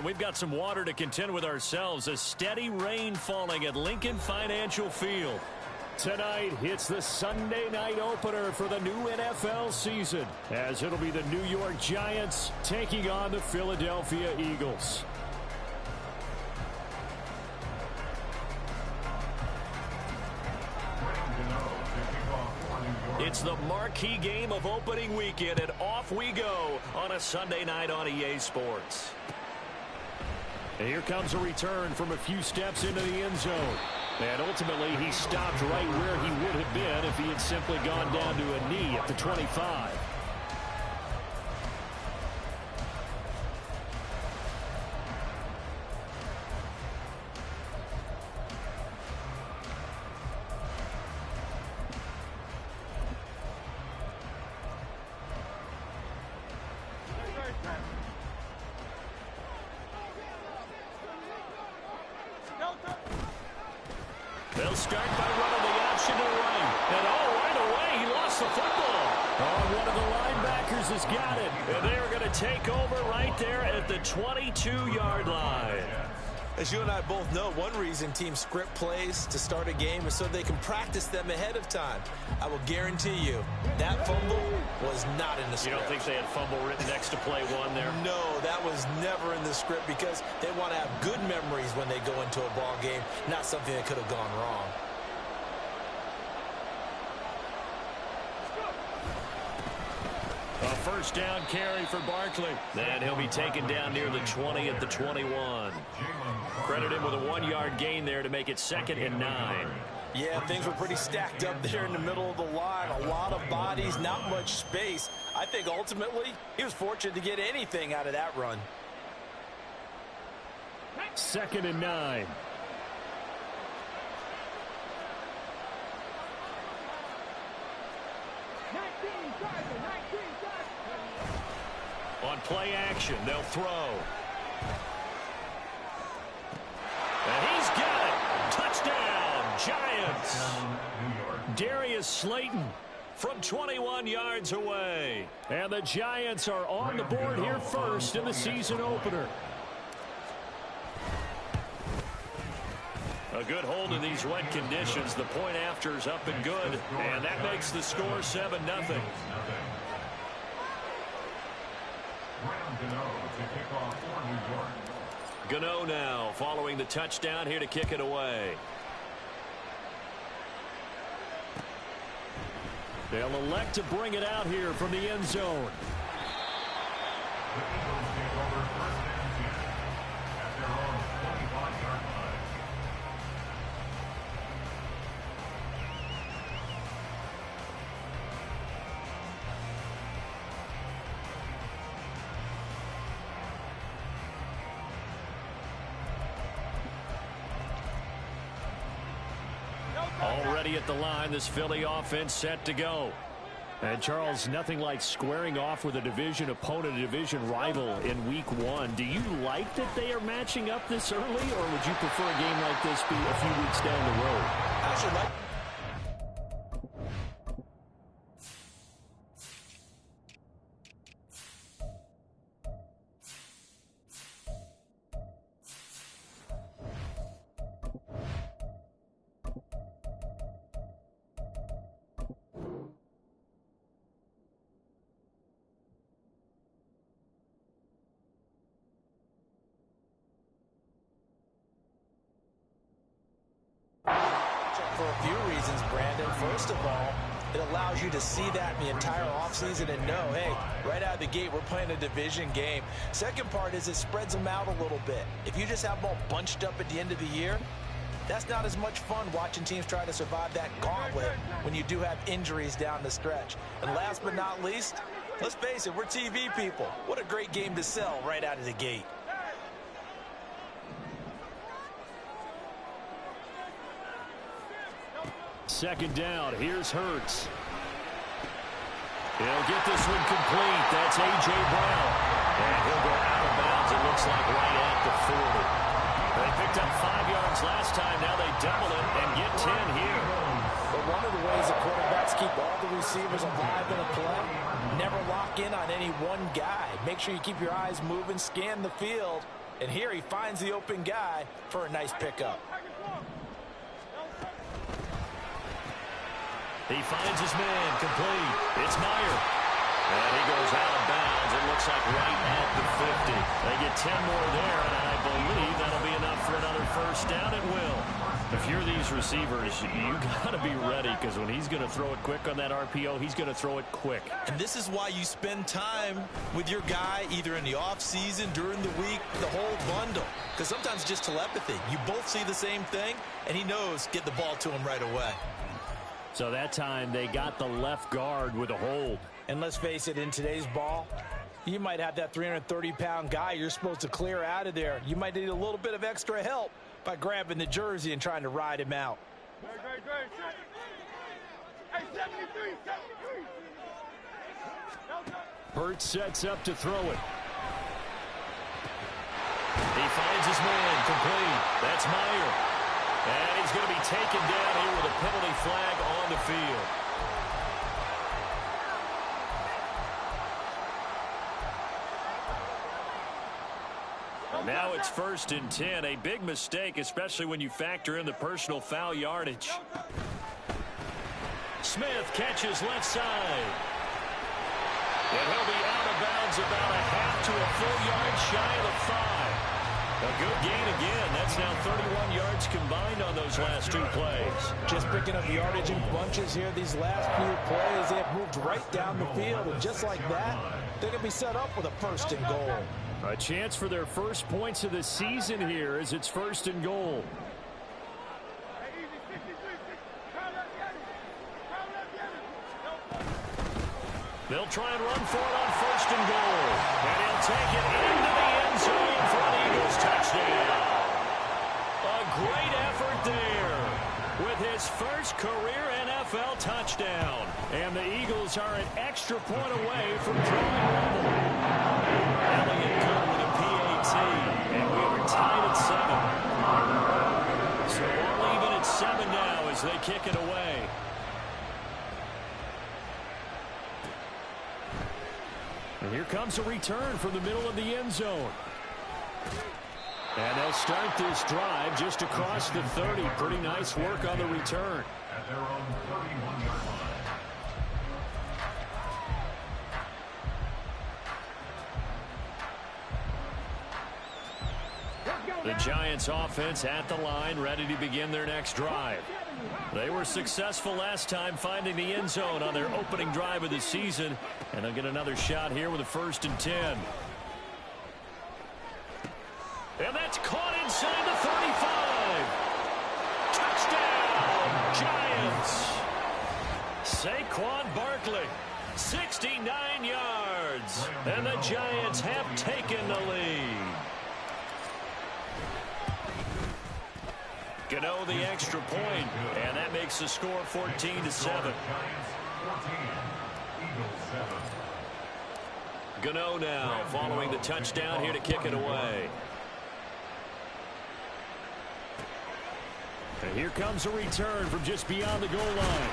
and we've got some water to contend with ourselves. A steady rain falling at Lincoln Financial Field. Tonight, it's the Sunday night opener for the new NFL season, as it'll be the New York Giants taking on the Philadelphia Eagles. It's the marquee game of opening weekend, and off we go on a Sunday night on EA Sports. And here comes a return from a few steps into the end zone. And ultimately, he stopped right where he would have been if he had simply gone down to a knee at the 25. They'll start by running the option to the right. And right away, he lost the football. One of the linebackers has got it. And they're going to take over right there at the 22-yard line. As you and I both know, one reason teams script plays to start a game is so they can practice them ahead of time. I will guarantee you that fumble was not in the script. You don't think they had fumble written next to play one there? No, that was never in the script because they want to have good memories when they go into a ball game, not something that could have gone wrong. A first down carry for Barkley. And he'll be taken down near the 20 at the 21. Credit him with a 1-yard gain there to make it 2nd and 9. Yeah, things were pretty stacked up there in the middle of the line. A lot of bodies, not much space. I think ultimately he was fortunate to get anything out of that run. 2nd and 9. On play action, they'll throw. And he's got it. Touchdown, Giants. Darius Slayton from 21 yards away. And the Giants are on the board here first in the season opener. A good hold in these wet conditions. The point after is up and good. And that makes the score 7-0. Gano now following the touchdown here to kick it away. They'll elect to bring it out here from the end zone. Already at the line, this Philly offense set to go. And Charles, nothing like squaring off with a division opponent, a division rival in week 1. Do you like that they are matching up this early, or would you prefer a game like this be a few weeks down the road? I should like. For a few reasons, Brandon. First of all, it allows you to see that in the entire offseason and know, hey, right out of the gate, we're playing a division game. Second part is it spreads them out a little bit. If you just have them all bunched up at the end of the year, that's not as much fun watching teams try to survive that gauntlet when you do have injuries down the stretch. And last but not least, let's face it, we're TV people. What a great game to sell right out of the gate. Second down, here's Hurts. He'll get this one complete. That's A.J. Brown. And he'll go out of bounds, it looks like, right at the 40. They picked up 5 yards last time. Now they double it and get 10 here. But one of the ways the quarterbacks keep all the receivers alive in a play, never lock in on any one guy. Make sure you keep your eyes moving, scan the field, And here he finds the open guy for a nice pickup. He finds his man, complete. It's Meyer. And he goes out of bounds. It looks like right at the 50. They get 10 more there, and I believe that'll be enough for another first down. It will. If you're these receivers, you got to be ready, because when he's going to throw it quick on that RPO, he's going to throw it quick. And this is why you spend time with your guy either in the offseason, during the week, the whole bundle. Because sometimes just telepathy. You both see the same thing, and he knows get the ball to him right away. So that time they got the left guard with a hold. And let's face it, in today's ball, you might have that 330-pound guy you're supposed to clear out of there. You might need a little bit of extra help by grabbing the jersey and trying to ride him out. Burt sets up to throw it. He finds his man, complete. That's Meyer. And he's going to be taken down here with a penalty flag on the field. Now it's 1st and 10. A big mistake, especially when you factor in the personal foul yardage. Smith catches left side. And he'll be out of bounds about a half to a full yard shy of the 5. A good gain again. That's now 31 yards combined on those last 2 plays. Just picking up yardage in bunches here. These last few plays, they have moved right down the field. And just like that, they're going to be set up with a 1st and goal. A chance for their first points of the season here as it's 1st and goal. They'll try and run for it on 1st and goal. And he'll take it into the end zone for an Eagles touchdown. A great effort there with his first career NFL touchdown. And the Eagles are an extra point away from drawing level. Elliott good with a PAT. And we are tied at 7. So all even at 7 now as they kick it away. And here comes a return from the middle of the end zone. And they'll start this drive just across the 30. Pretty nice work on the return. At their own 31-yard line. The Giants offense at the line, ready to begin their next drive. They were successful last time finding the end zone on their opening drive of the season, and they'll get another shot here with a 1st and 10. And that's caught inside the 35. Touchdown, Giants. Saquon Barkley, 69 yards, and the Giants have taken the lead. Gano the extra point, and that makes the score 14-7. Gano now following the touchdown here to kick it away. And here comes a return from just beyond the goal line.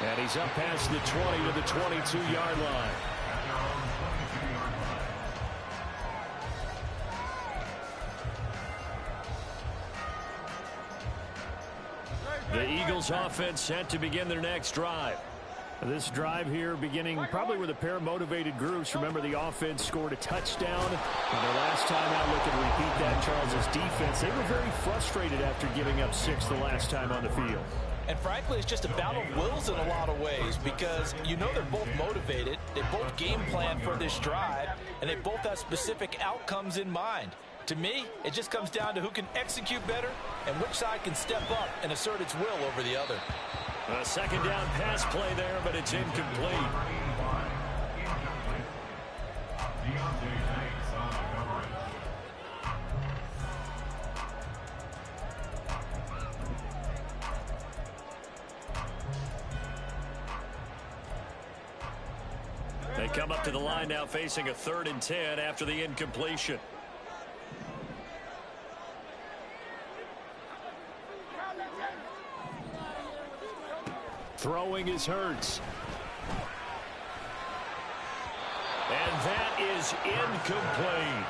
And he's up past the 20 to the 22-yard line. The Eagles offense set to begin their next drive. This drive here beginning probably with a pair of motivated groups. Remember, the offense scored a touchdown. And their last time out, looking to repeat that, Charles' defense, they were very frustrated after giving up 6 the last time on the field. And frankly, it's just a battle of wills in a lot of ways, because you know they're both motivated. They both game plan for this drive, and they both have specific outcomes in mind. To me, it just comes down to who can execute better and which side can step up and assert its will over the other. A second down pass play there, but it's incomplete. They come up to the line now facing a 3rd and 10 after the incompletion. Throwing is Hurts. And that is incomplete.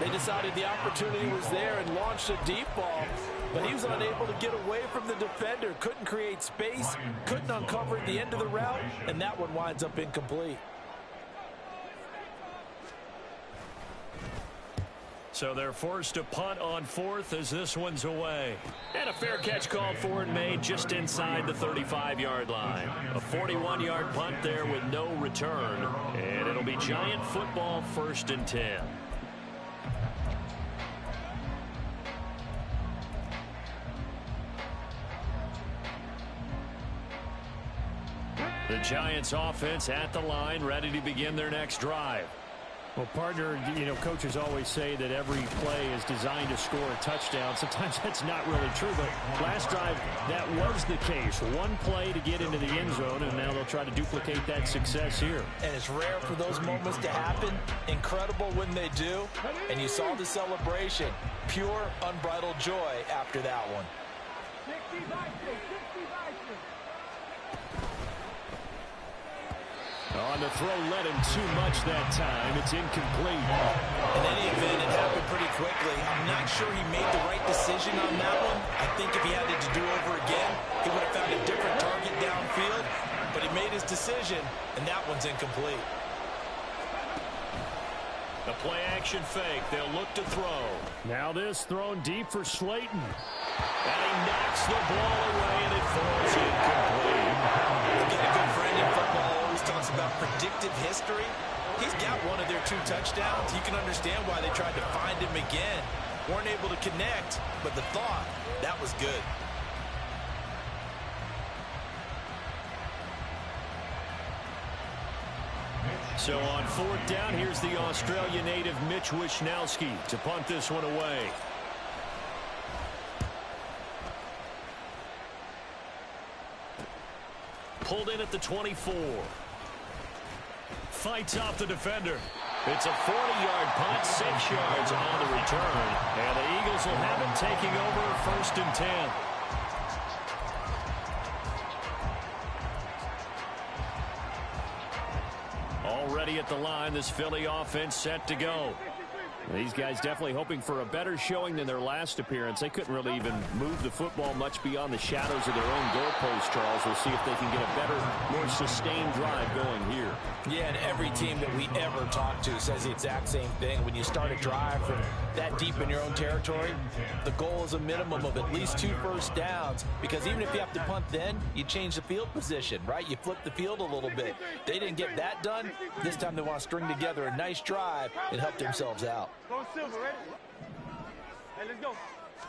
They decided the opportunity was there and launched a deep ball, but he was unable to get away from the defender. Couldn't create space, couldn't uncover at the end of the route, and that one winds up incomplete. So they're forced to punt on fourth as this one's away. And a fair catch called for and made just inside the 35-yard line. A 41-yard punt there with no return. And it'll be Giant football, 1st and 10. The Giants offense at the line, ready to begin their next drive. Well, partner, coaches always say that every play is designed to score a touchdown. Sometimes that's not really true, but last drive, that was the case. One play to get into the end zone, and now they'll try to duplicate that success here. And it's rare for those moments to happen. Incredible when they do. And you saw the celebration. Pure, unbridled joy after that one. On the throw, led him too much that time. It's incomplete. In any event, it happened pretty quickly. I'm not sure he made the right decision on that one. I think if he had it to do over again, he would have found a different target downfield. But he made his decision, and that one's incomplete. The play-action fake. They'll look to throw. Now this thrown deep for Slayton. And he knocks the ball away, and it falls incomplete. We've got a good friend in football. Talks about predictive history. He's got one of their 2 touchdowns. You can understand why they tried to find him again. Weren't able to connect, but the thought, that was good. So on 4th down, here's the Australia native Mitch Wishnowsky to punt this one away. Pulled in at the 24. Fights off the defender. It's a 40-yard punt, 6 yards on the return. And the Eagles will have it taking over 1st and 10. Already at the line, this Philly offense set to go. These guys definitely hoping for a better showing than their last appearance. They couldn't really even move the football much beyond the shadows of their own goalpost, Charles. We'll see if they can get a better, more sustained drive going here. Yeah, and every team that we ever talk to says the exact same thing. When you start a drive from that deep in your own territory, the goal is a minimum of at least 2 first downs, because even if you have to punt then, you change the field position, right? You flip the field a little bit. They didn't get that done. This time they want to string together a nice drive and help themselves out. Go Silver, ready? Hey, let's go.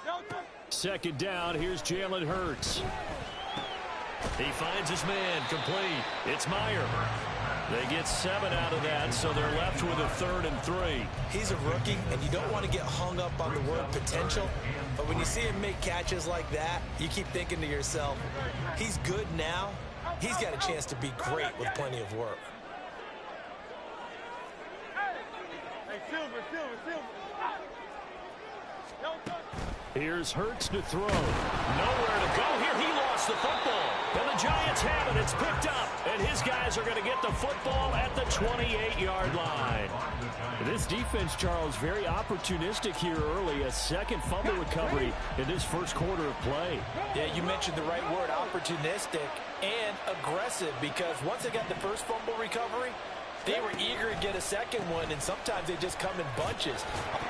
Go. 2nd down, here's Jalen Hurts. He finds his man, complete. It's Meyer. They get 7 out of that, so they're left with a 3rd and 3. He's a rookie, and you don't want to get hung up on the word potential. But when you see him make catches like that, you keep thinking to yourself, he's good now. He's got a chance to be great with plenty of work. Hey, Silver. Here's Hurts to throw. Nowhere to go here. He lost the football. And the Giants have it. It's picked up. And his guys are going to get the football at the 28-yard line. This defense, Charles, very opportunistic here early. A 2nd fumble recovery in this 1st quarter of play. Yeah, you mentioned the right word, opportunistic and aggressive, because once they got the 1st fumble recovery, they were eager to get a 2nd one, and sometimes they just come in bunches.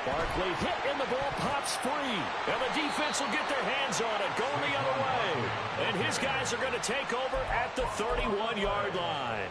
Barkley hit and the ball pops free. And the defense will get their hands on it, going the other way. And his guys are going to take over at the 31-yard line.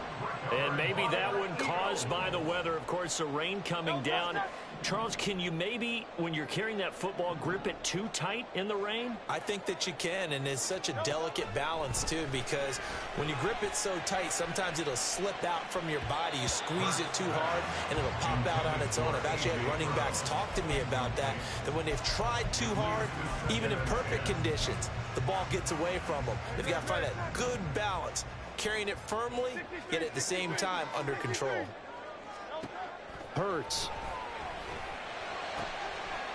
And maybe that one caused by the weather. Of course, the rain coming down. Charles, can you maybe, when you're carrying that football, grip it too tight in the rain? I think that you can, and it's such a delicate balance, too, because when you grip it so tight, sometimes it'll slip out from your body. You squeeze it too hard, and it'll pop out on its own. I've actually had running backs talk to me about that when they've tried too hard, even in perfect conditions, the ball gets away from them. They've got to find that good balance, carrying it firmly, yet at the same time under control. Hurts.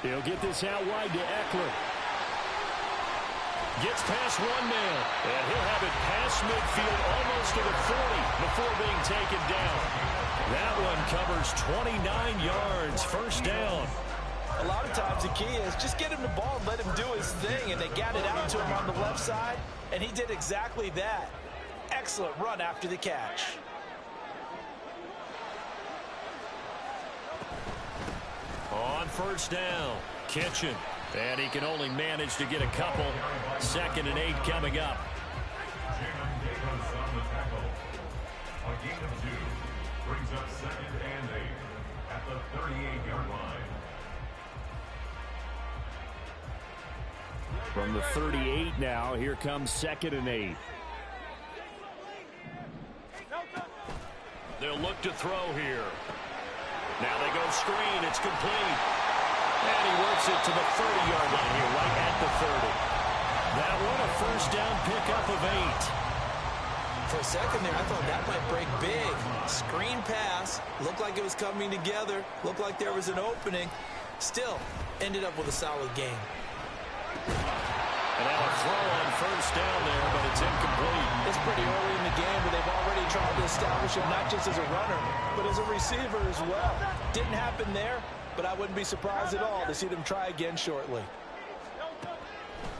He'll get this out wide to Eckler. Gets past one man, and he'll have it past midfield almost to the 40 before being taken down. That one covers 29 yards, first down. A lot of times the key is just get him the ball and let him do his thing, and they got it out to him on the left side, and he did exactly that. Excellent run after the catch. On first down, Kitchen. And he can only manage to get a couple. 2nd and 8 coming up. A gain of 2 brings up 2nd and 8 at the 38-yard line. From the 38 now, here comes 2nd and 8. They'll look to throw here. Now they go screen. It's complete. And he works it to the 30-yard line here, right at the 30. That one a first down pickup of 8. For a second there, I thought that might break big. Screen pass. Looked like it was coming together. Looked like there was an opening. Still, ended up with a solid game. And now a throw on first down there, but it's incomplete. It's pretty early in the game, but they've already tried to establish him not just as a runner, but as a receiver as well. Didn't happen there, but I wouldn't be surprised at all to see them try again shortly.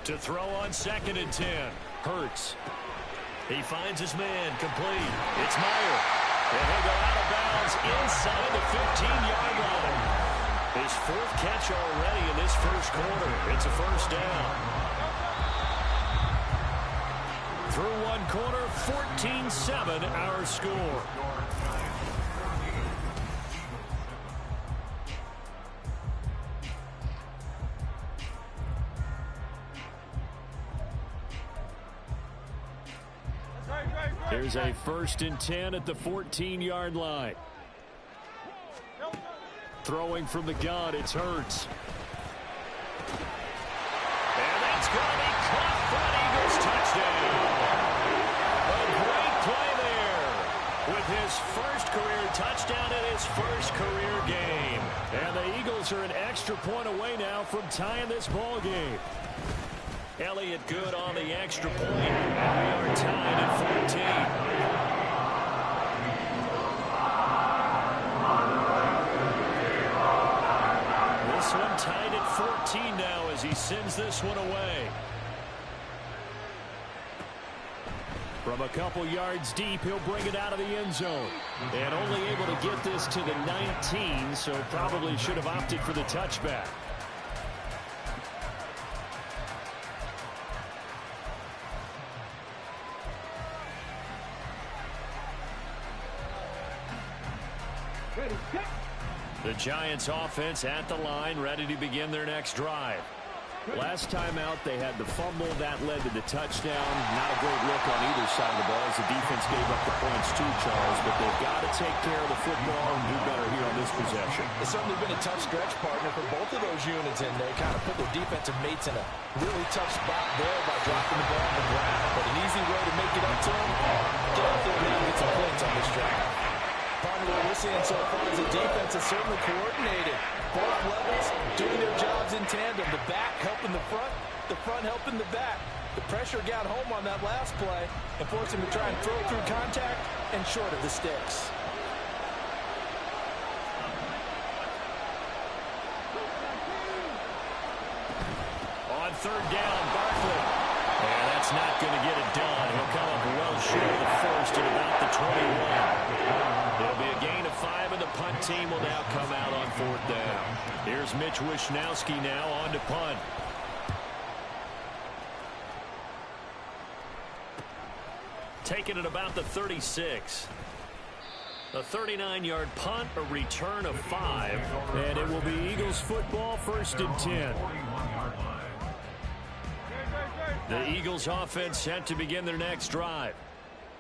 To throw on 2nd and 10. Hurts. He finds his man, complete. It's Meyer. And he'll go out of bounds inside the 15-yard line. His 4th catch already in this first quarter. It's a first down. Through one quarter, 14-7 our score. Here's a 1st and 10 at the 14-yard line. Throwing from the gun, it's Hurts. And that's going to be caught for an Eagles touchdown. A great play there with his first career touchdown in his first career game. And the Eagles are an extra point away now from tying this ball game. Elliott good on the extra point, and we are tied at 14. This one tied at 14 now as he sends this one away. From a couple yards deep, he'll bring it out of the end zone. And only able to get this to the 19, so probably should have opted for the touchback. The Giants offense at the line, ready to begin their next drive. Last time out, they had the fumble. That led to the touchdown. Not a great look on either side of the ball as the defense gave up the points too, Charles. But they've got to take care of the football and do better here on this possession. It's certainly been a tough stretch, partner, for both of those units in there. Kind of put their defensive mates in a really tough spot there by dropping the ball on the ground. But an easy way to make it up to them, get out there and get some points on this drive. Partner, what we're seeing so far is the defense is certainly coordinated. Both levels doing their jobs in tandem. The back helping the front helping the back. The pressure got home on that last play and forced him to try and throw through contact and short of the sticks. On 3rd down, Barkley. And that's not going to get it done. He'll come up well short of the first at about the 21. It'll be a gain of 5, and the punt team will now come out on 4th down. Here's Mitch Wishnowski now on to punt. Taking it about the 36. A 39-yard punt, a return of 5. And it will be Eagles football, 1st and 10. The Eagles offense set to begin their next drive.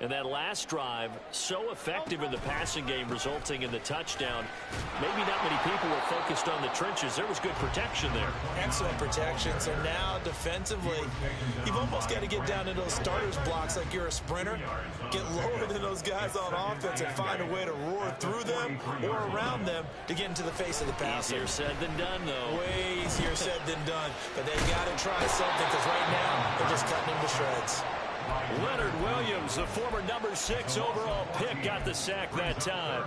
And that last drive, so effective in the passing game, resulting in the touchdown. Maybe not many people were focused on the trenches. There was good protection there. Excellent protection. So now, defensively, you've almost got to get down to those starters blocks like you're a sprinter. Get lower than those guys on offense and find a way to roar through them or around them to get into the face of the passer. Easier said than done, though. Way easier said than done, but they got to try something because right now they're just cutting him to shreds. Leonard Williams, the former number 6 overall pick, got the sack that time.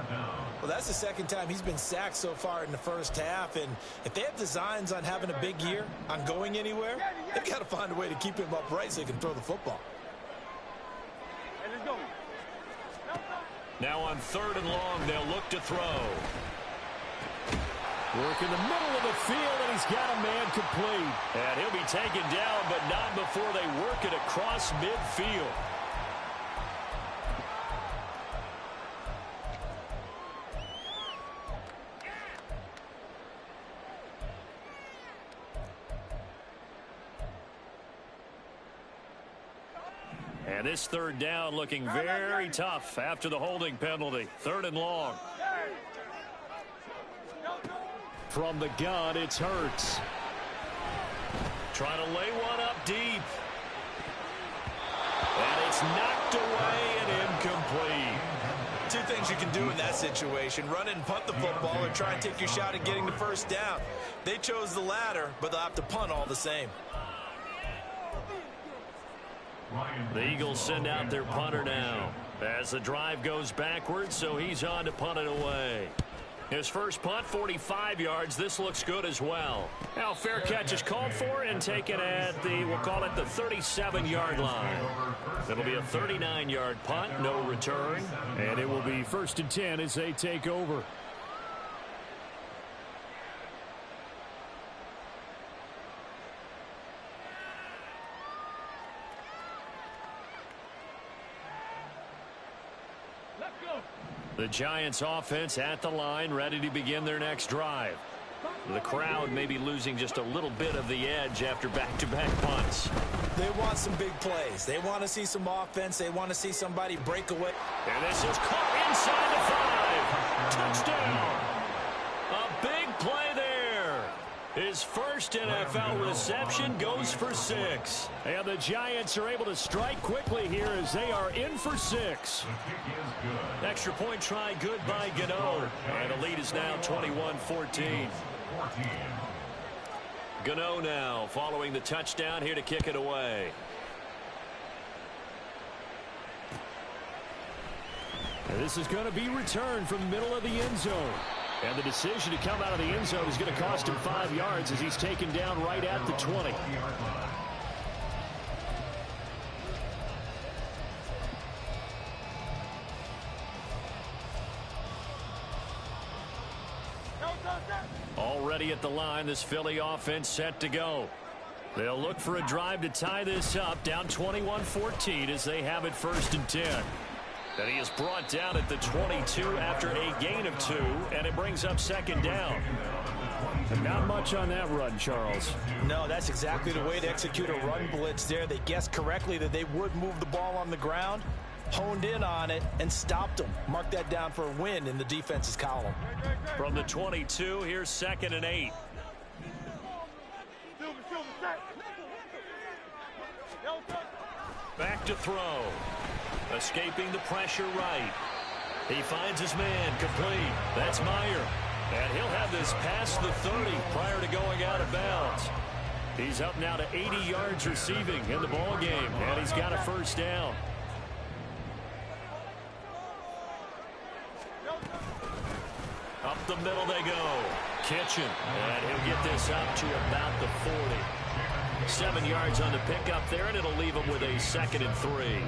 Well, that's the second time he's been sacked so far in the first half, and if they have designs on having a big year, on going anywhere, they've got to find a way to keep him upright so he can throw the football. Hey, let's go. Now on 3rd and long, they'll look to throw. Work in the middle of the field, and he's got a man complete. And he'll be taken down, but not before they work it across midfield. And this 3rd down looking very tough after the holding penalty. 3rd and long. From the gun, it's Hurts. Trying to lay one up deep. And it's knocked away and incomplete. Two things you can do in that situation: run and punt the football, or try and take your shot at getting the first down. They chose the latter, but they'll have to punt all the same. The Eagles send out their punter now as the drive goes backwards, so he's on to punt it away. His first punt, 45 yards. This looks good as well. Now, fair catch is called for and taken at the, we'll call it the 37-yard line. It'll be a 39-yard punt, no return. And it will be 1st and 10 as they take over. The Giants offense at the line, ready to begin their next drive. The crowd may be losing just a little bit of the edge after back-to-back punts. They want some big plays. They want to see some offense. They want to see somebody break away. And this is caught inside the 5. Touchdown. A big play there. His first NFL reception goes for 6. And the Giants are able to strike quickly here as they are in for 6. Extra point try good by Gano. And the lead is now 21-14. Gano now following the touchdown here to kick it away. And this is going to be returned from the middle of the end zone. And the decision to come out of the end zone is going to cost him 5 yards as he's taken down right at the 20. Already at the line, this Philly offense set to go. They'll look for a drive to tie this up, down 21-14 as they have it 1st and 10. And he is brought down at the 22 after a gain of 2, and it brings up 2nd down. And not much on that run, Charles. No, that's exactly the way to execute a run blitz there. They guessed correctly that they would move the ball on the ground, honed in on it, and stopped them. Mark that down for a win in the defense's column. From the 22, here's 2nd and 8. Back to throw. Escaping the pressure right. He finds his man complete. That's Meyer. And he'll have this past the 30 prior to going out of bounds. He's up now to 80 yards receiving in the ball game, and he's got a 1st down. Up the middle they go. Kitchen. And he'll get this up to about the 40. 7 yards on the pickup there, and it'll leave him with a 2nd and 3.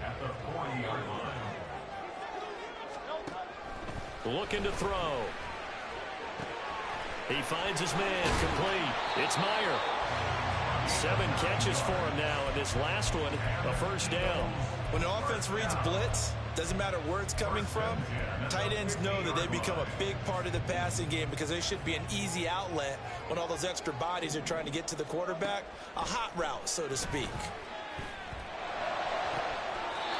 At the 40-yard line. Looking to throw. He finds his man complete. It's Meyer. 7 catches for him now, and this last one, a 1st down. When the offense reads blitz, doesn't matter where it's coming from, tight ends know that they become a big part of the passing game because they should be an easy outlet when all those extra bodies are trying to get to the quarterback. A hot route, so to speak.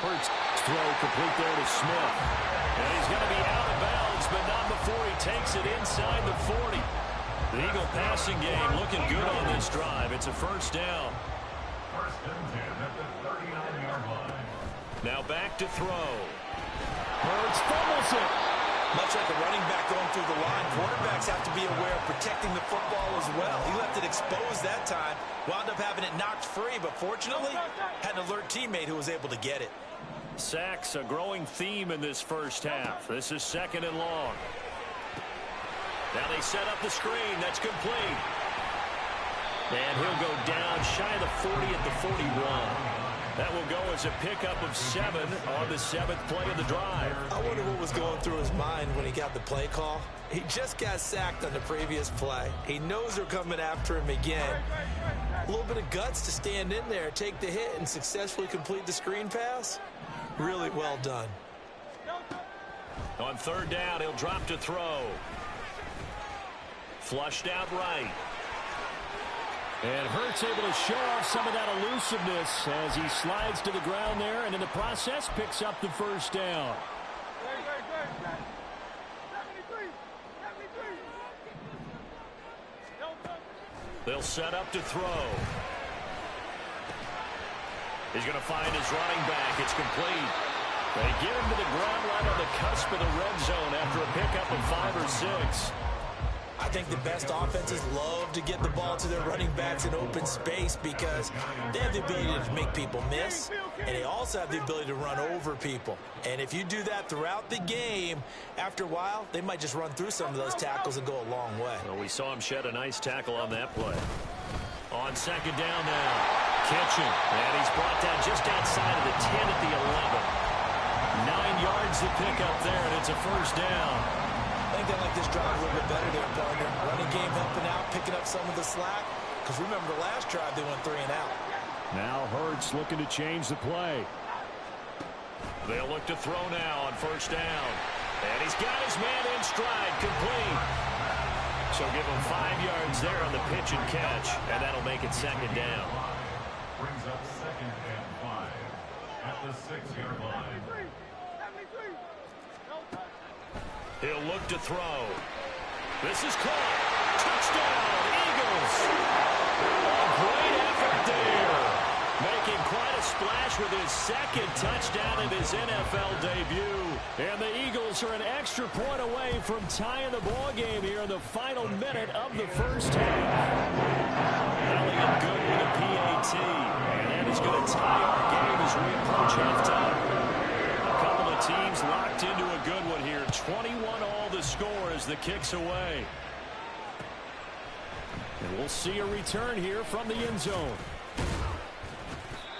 Hurts throw complete there to Smith. And he's going to be out of bounds, but not before he takes it inside the 40. The Eagle passing game looking good on this drive. It's a 1st down. 1st and 10 at the 39-yard line. Now back to throw. Hurts fumbles it. Much like a running back going through the line, quarterbacks have to be aware of protecting the football as well. He left it exposed that time, wound up having it knocked free, but fortunately had an alert teammate who was able to get it. Sacks, a growing theme in this first half. This is 2nd and long. Now they set up the screen. That's complete. And he'll go down shy of the 40 at the 41. That will go as a pickup of 7 on the 7th play of the drive. I wonder what was going through his mind when he got the play call. He just got sacked on the previous play. He knows they're coming after him again. A little bit of guts to stand in there, take the hit, and successfully complete the screen pass. Really well done. On 3rd down, he'll drop to throw. Flushed out right. And Hurts able to show off some of that elusiveness as he slides to the ground there, and in the process picks up the 1st down. They'll set up to throw. He's going to find his running back. It's complete. They get him to the ground right on the cusp of the red zone after a pickup of 5 or 6. I think the best offenses love to get the ball to their running backs in open space because they have the ability to make people miss, and they also have the ability to run over people. And if you do that throughout the game, after a while, they might just run through some of those tackles and go a long way. Well, we saw him shed a nice tackle on that play. On 2nd down now, Kitchen, and he's brought down just outside of the 10 at the 11. 9 yards to pick up there, and it's a 1st down. I think they like this drive a little bit better there, partner. Running game helping out, picking up some of the slack. Because remember, the last drive, they went 3 and out. Now Hurts looking to change the play. They'll look to throw now on 1st down. And he's got his man in stride, complete. So give him 5 yards there on the pitch and catch, and that'll make it 2nd down. Brings up 2nd and 5 at the 6-yard line. He'll look to throw. This is caught. Touchdown, Eagles. A great effort there. Making quite a splash with his 2nd touchdown in his NFL debut. And the Eagles are an extra point away from tying the ball game here in the final minute of the 1st half. Elliott good with a PAT. And that is going to tie our game as we approach halftime. Teams locked into a good one here. 21 all the score as the kick's away. And we'll see a return here from the end zone.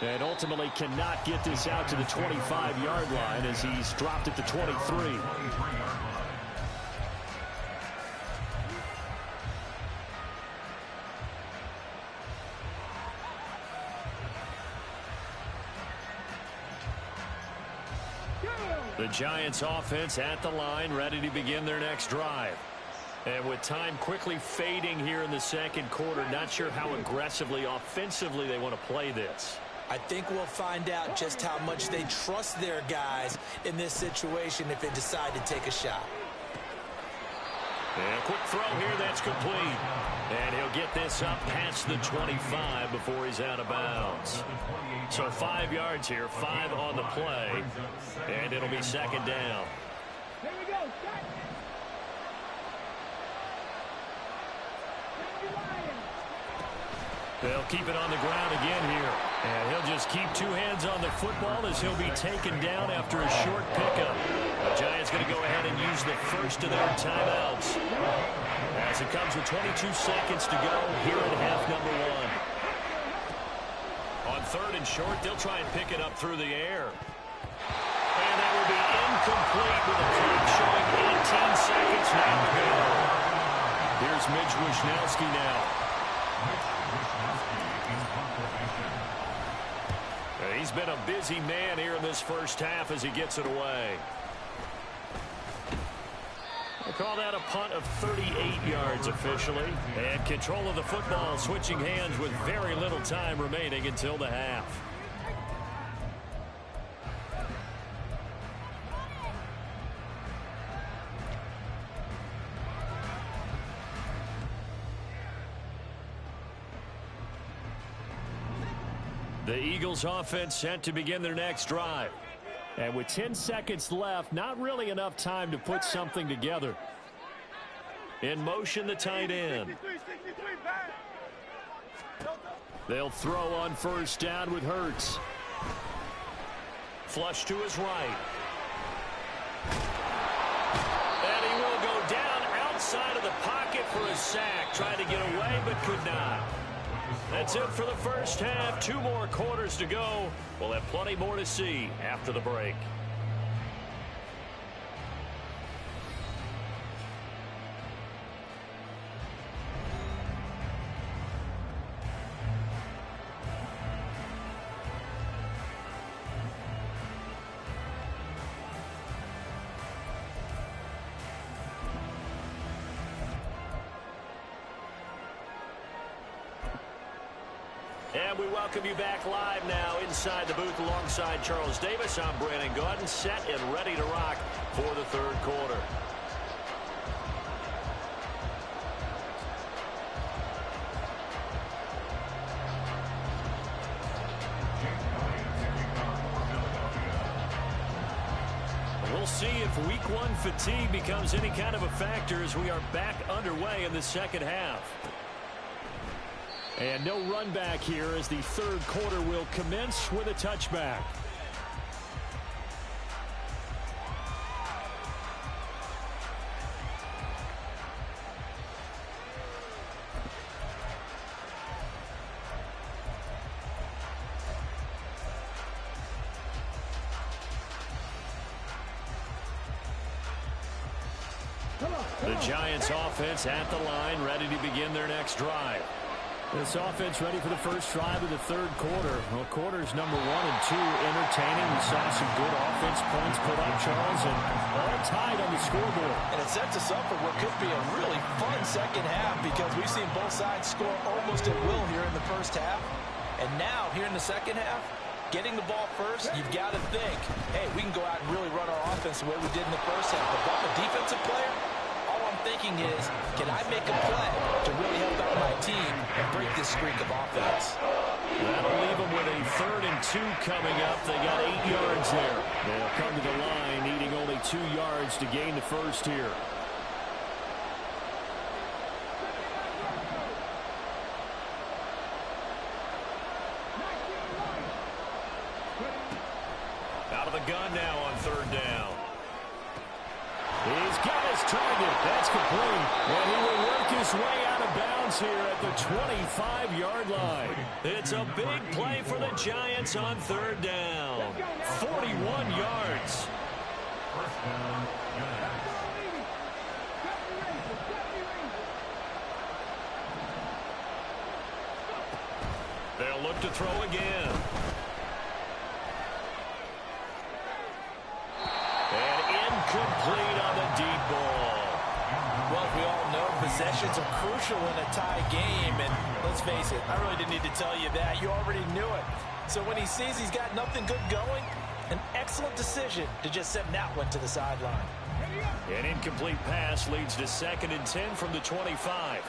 And ultimately cannot get this out to the 25-yard line as he's dropped at the 23. The Giants offense at the line, ready to begin their next drive. And with time quickly fading here in the 2nd quarter, not sure how aggressively, offensively they want to play this. I think we'll find out just how much they trust their guys in this situation if they decide to take a shot. And a quick throw here, that's complete. And he'll get this up past the 25 before he's out of bounds. So 5 yards here, 5 on the play, and it'll be 2nd down. Here we go. They'll keep it on the ground again here. And he'll just keep 2 hands on the football as he'll be taken down after a short pickup. The Giants going to go ahead and use the first of their timeouts. As it comes with 22 seconds to go here in half number 1. On 3rd and short, they'll try and pick it up through the air. And that will be incomplete with the clock showing 18 seconds now to go. Here's Mitch Wishnowsky now. He's been a busy man here in this first half as he gets it away. We'll call that a punt of 38 yards officially. And control of the football switching hands with very little time remaining until the half. The Eagles offense set to begin their next drive. And with 10 seconds left, not really enough time to put something together. In motion, the tight end. They'll throw on first down with Hurts. Flush to his right. And he will go down outside of the pocket for a sack. Tried to get away, but could not. That's it for the first half. 2 more quarters to go. We'll have plenty more to see after the break. And we welcome you back live now inside the booth alongside Charles Davis. I'm Brandon Gaudin, set and ready to rock for the third quarter. We'll see if week 1 fatigue becomes any kind of a factor as we are back underway in the second half. And no run back here as the third quarter will commence with a touchback. The Giants offense at the line, ready to begin their next drive. This offense ready for the first drive of the third quarter. Well, quarters number 1 and 2 entertaining. We saw some good offense points put up, Charles, and all tied on the scoreboard. And it sets us up for what could be a really fun second half because we've seen both sides score almost at will here in the first half. And now, here in the second half, getting the ball first, you've got to think, hey, we can go out and really run our offense the way we did in the first half. But if I'm a defensive player, all I'm thinking is, can I make a play to really help out my team and break this streak of offense? That'll leave them with a 3rd and 2 coming up. They got 8 yards there. They'll come to the line needing only 2 yards to gain the first here. Out of the gun now on 3rd down. He's got his target. That's complete. And he will work his way out of bounds here at the 25-yard line. It's a big play for the Giants on 3rd down. 41 yards. First down, Giants. They'll look to throw again. And incomplete on the deep ball. Well, we all know possessions are crucial in a tie game, and let's face it, I really didn't need to tell you that. You already knew it. So when he sees he's got nothing good going, an excellent decision to just send that one to the sideline. An incomplete pass leads to 2nd and 10 from the 25.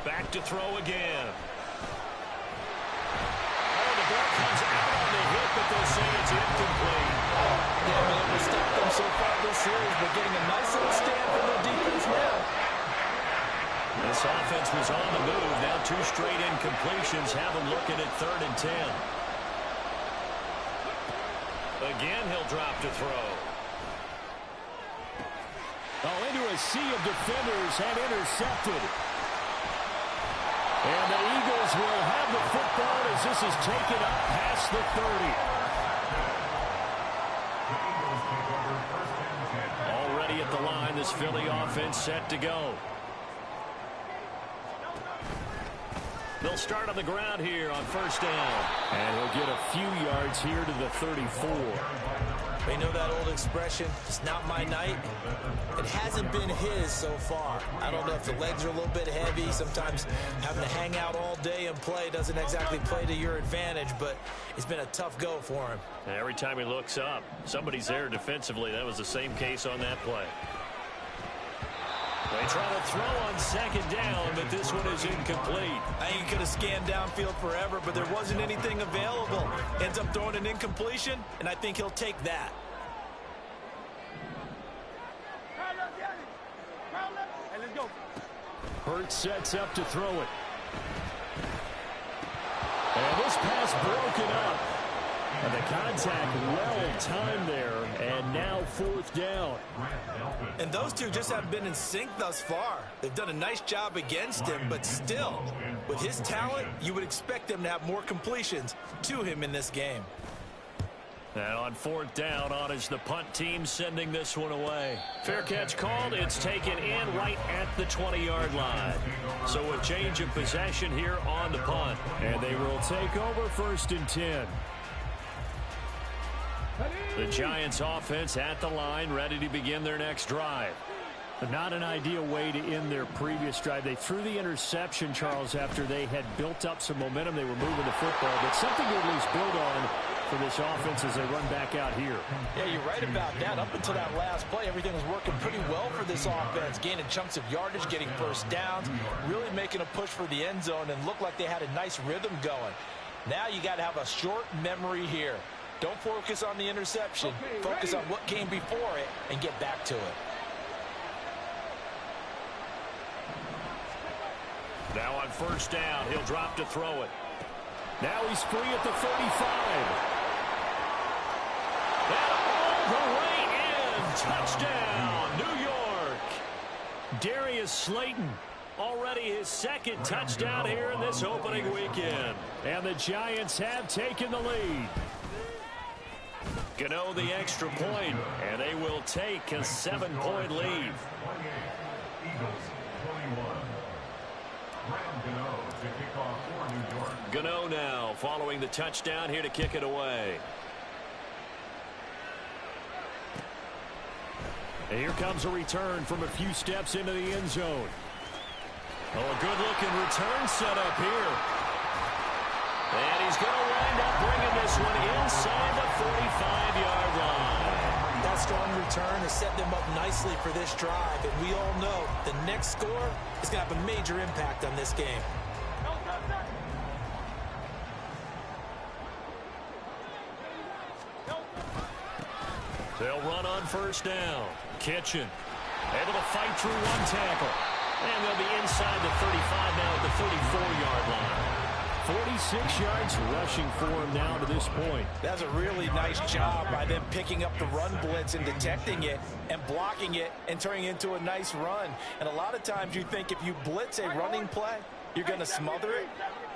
Back to throw again. Oh, the ball comes out on the hit, but they'll say it's incomplete. Yeah, man, we stopped them so far this series. We're getting a nice little stand from their defense now. This offense was on the move. Now 2 straight incompletions have them looking at 3rd and 10. Again, he'll drop to throw. Oh, into a sea of defenders and intercepted. And the Eagles will have the football as this is taken up past the 30. Already at the line, this Philly offense set to go. They'll start on the ground here on 1st down. And he'll get a few yards here to the 34. You know that old expression, it's not my night? It hasn't been his so far. I don't know if the legs are a little bit heavy. Sometimes having to hang out all day and play doesn't exactly play to your advantage, but it's been a tough go for him. And every time he looks up, somebody's there defensively. That was the same case on that play. They try to throw on second down, but this one is incomplete. I think he could have scanned downfield forever, but there wasn't anything available. Ends up throwing an incompletion, and I think he'll take that. Hey, let's go. Hurts sets up to throw it. And this pass broken up. And the contact well timed there, and now fourth down. And those two just haven't been in sync thus far. They've done a nice job against him, but still, with his talent, you would expect them to have more completions to him in this game. And on fourth down, on is the punt team sending this one away. Fair catch called. It's taken in right at the 20-yard line. So a change of possession here on the punt. And they will take over 1st and 10. The Giants offense at the line, ready to begin their next drive. Not an ideal way to end their previous drive. They threw the interception, Charles, after they had built up some momentum. They were moving the football, but something to at least build on for this offense as they run back out here. Yeah, you're right about that. Up until that last play, everything was working pretty well for this offense, gaining chunks of yardage, getting first downs, really making a push for the end zone, and looked like they had a nice rhythm going. Now you got to have a short memory here. Don't focus on the interception. Focus on what came before it and get back to it. Now on first down, he'll drop to throw it. Now he's free at the 35. And all the way in. Touchdown, New York. Darius Slayton, already his second touchdown here in this opening weekend. And the Giants have taken the lead. Gano the extra point, and they will take a 7-point lead. Gano now following the touchdown here to kick it away. And here comes a return from a few steps into the end zone. Oh, a good-looking return set up here. And he's going to wind up bringing this one inside the 45-yard line. That strong return has set them up nicely for this drive, and we all know the next score is going to have a major impact on this game. They'll run on first down. Kitchen able to fight through one tackle. And they'll be inside the 35 now at the 34-yard line. 46 yards rushing for him now to this point. That's a really nice job by them picking up the run blitz and detecting it and blocking it and turning it into a nice run. And a lot of times you think if you blitz a running play, you're going to smother it.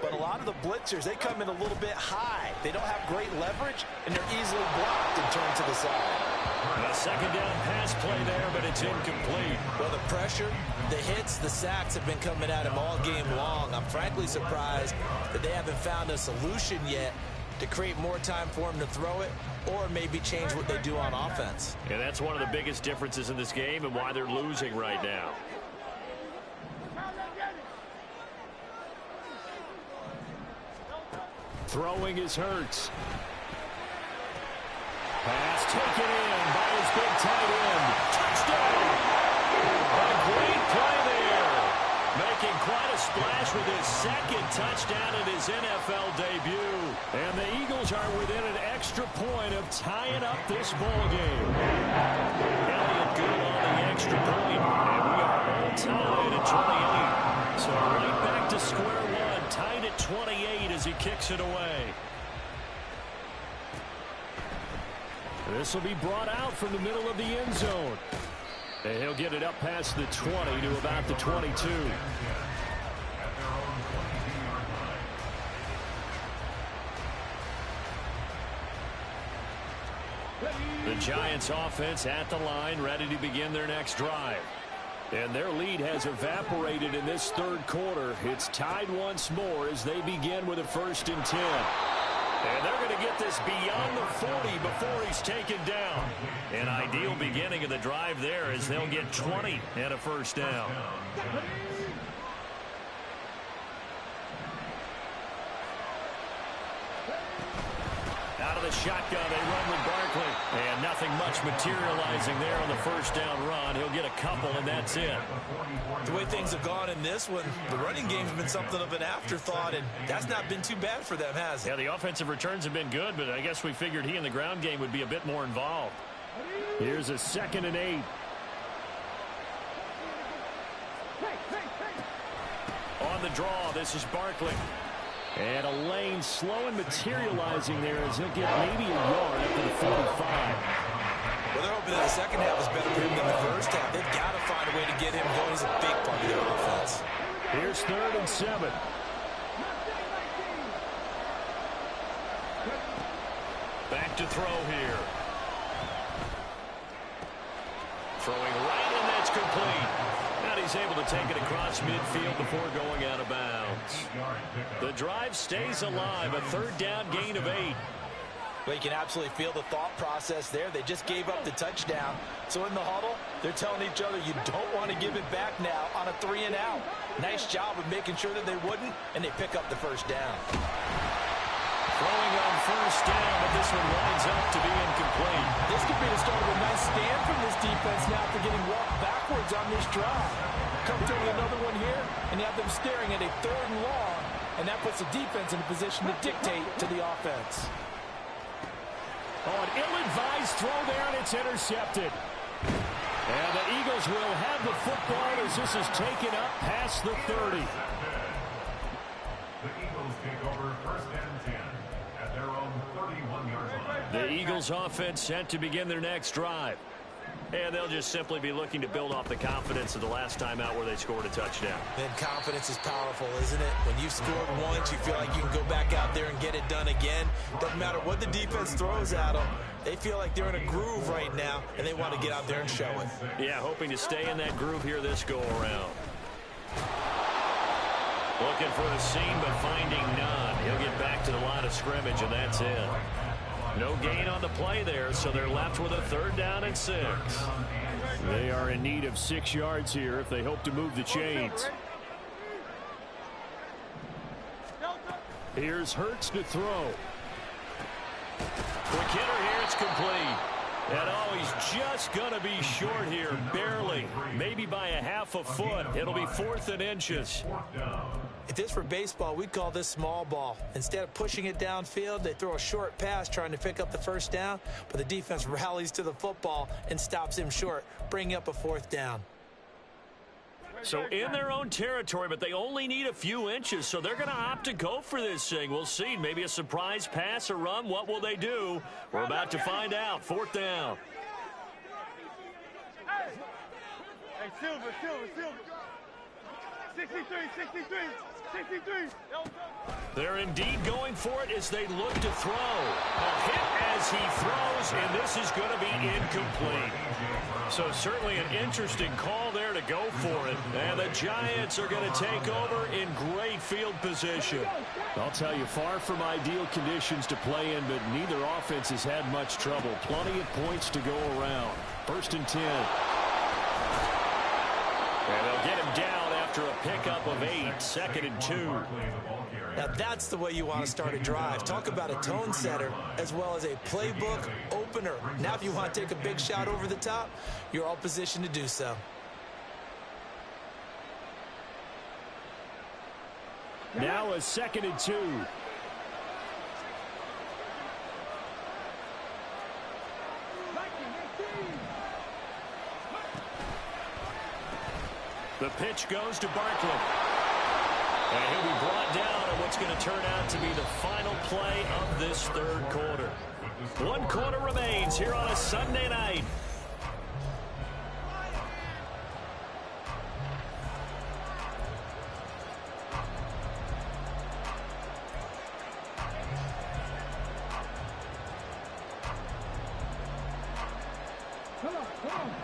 But a lot of the blitzers, they come in a little bit high. They don't have great leverage, and they're easily blocked and turned to the side. A second down pass play there, but it's incomplete. Well, the pressure, the hits, the sacks have been coming at him all game long. I'm frankly surprised that they haven't found a solution yet to create more time for him to throw it or maybe change what they do on offense. And that's one of the biggest differences in this game and why they're losing right now. Throwing is Hurts. Pass taken in by his big tight end. Touchdown! A great play there. Making quite a splash with his second touchdown in his NFL debut. And the Eagles are within an extra point of tying up this ball game. Elliott good on the extra point. And we are all tied at 28. So right back to square one. Tied at 28 as he kicks it away. This will be brought out from the middle of the end zone. And he'll get it up past the 20 to about the 22. The Giants offense at the line, ready to begin their next drive. And their lead has evaporated in this third quarter. It's tied once more as they begin with a 1st and 10. And they're going to get this beyond the 40 before he's taken down. An ideal beginning of the drive there as they'll get 20 and a first down. Out of the shotgun, they run with Barkley. And nothing much materializing there on the first down run. He'll get a couple, and that's it. The way things have gone in this one, the running game's been something of an afterthought, and that's not been too bad for them, has it? Yeah, the offensive returns have been good, but I guess we figured he in the ground game would be a bit more involved. Here's a 2nd and 8. On the draw, this is Barkley. And a lane slow and materializing there as he'll get maybe a yard up to the 45. Well, they're hoping that the second half is better for him than the first half. They've got to find a way to get him going. He's a big part of their offense. Here's 3rd and 7. Back to throw here. Throwing right, and that's complete. And he's able to take it across midfield before going out of bounds. The drive stays alive. A 3rd down gain of 8. Well, you can absolutely feel the thought process there. They just gave up the touchdown. So in the huddle, they're telling each other, you don't want to give it back now on a 3 and out. Nice job of making sure that they wouldn't, and they pick up the first down. Throwing on first down, but this one winds up to be incomplete. This could be the start of a nice stand from this defense now after getting walked backwards on this drive. Come through with another one here, and you have them staring at a 3rd and long, and that puts the defense in a position to dictate to the offense. Oh, an ill-advised throw there, and it's intercepted. And the Eagles will have the football as this is taken up past the 30. The Eagles take over 1st and 10 at their own 31-yard line. The Eagles offense set to begin their next drive. And they'll just simply be looking to build off the confidence of the last time out where they scored a touchdown. Then confidence is powerful, isn't it? When you've scored once, you feel like you can go back out there and get it done again. Doesn't matter what the defense throws at them. They feel like they're in a groove right now, and they want to get out there and show it. Yeah, hoping to stay in that groove here this go-around. Looking for a seam, but finding none. He'll get back to the line of scrimmage, and that's it. No gain on the play there, so they're left with a 3rd down and 6. They are in need of 6 yards here if they hope to move the chains. Here's Hurts to throw. Quick hitter here, it's complete. And oh, he's just going to be short here, barely. Maybe by a half a foot. It'll be 4th and inches. If this were baseball, we'd call this small ball. Instead of pushing it downfield, they throw a short pass trying to pick up the first down, but the defense rallies to the football and stops him short, bringing up a 4th down. So in their own territory, but they only need a few inches, so they're going to opt to go for this thing. We'll see. Maybe a surprise pass or run. What will they do? We're about to find out. 4th down. Hey, Silver. 63. They're indeed going for it as they look to throw. A hit as he throws, and this is going to be incomplete. So certainly an interesting call there to go for it. And the Giants are going to take over in great field position. I'll tell you, far from ideal conditions to play in, but neither offense has had much trouble. Plenty of points to go around. 1st and 10. And they'll get him down after a pickup of 8. 2nd and 2. Now that's the way you want to start a drive. Talk about a tone setter as well as a playbook opener. Now if you want to take a big shot over the top, you're all positioned to do so. Now a 2nd and 2. The pitch goes to Barkley. And he'll be brought down on what's going to turn out to be the final play of this 3rd quarter. 1 quarter remains here on a Sunday night.